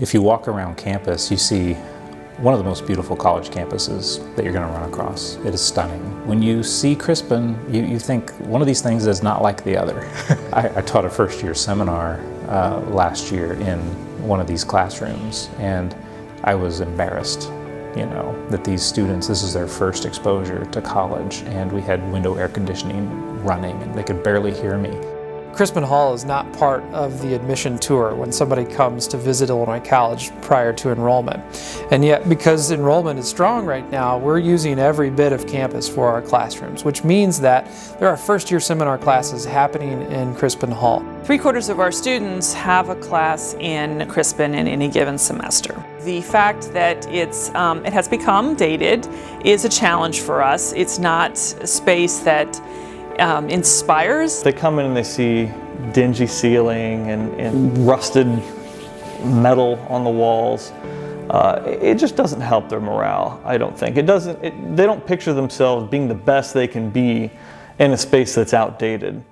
If you walk around campus, you see one of the most beautiful college campuses that you're going to run across. It is stunning. When you see Crispin, you think one of these things is not like the other. I taught a first-year seminar last year in one of these classrooms, and I was embarrassed, that these students, this is their first exposure to college, and we had window air conditioning running, and they could barely hear me. Crispin Hall is not part of the admission tour when somebody comes to visit Illinois College prior to enrollment. And yet, because enrollment is strong right now, we're using every bit of campus for our classrooms, which means that there are first-year seminar classes happening in Crispin Hall. 3/4 of our students have a class in Crispin in any given semester. The fact that it has become dated is a challenge for us. It's not a space that inspires. They come in and they see dingy ceiling and rusted metal on the walls. It just doesn't help their morale, I don't think. They don't picture themselves being the best they can be in a space that's outdated.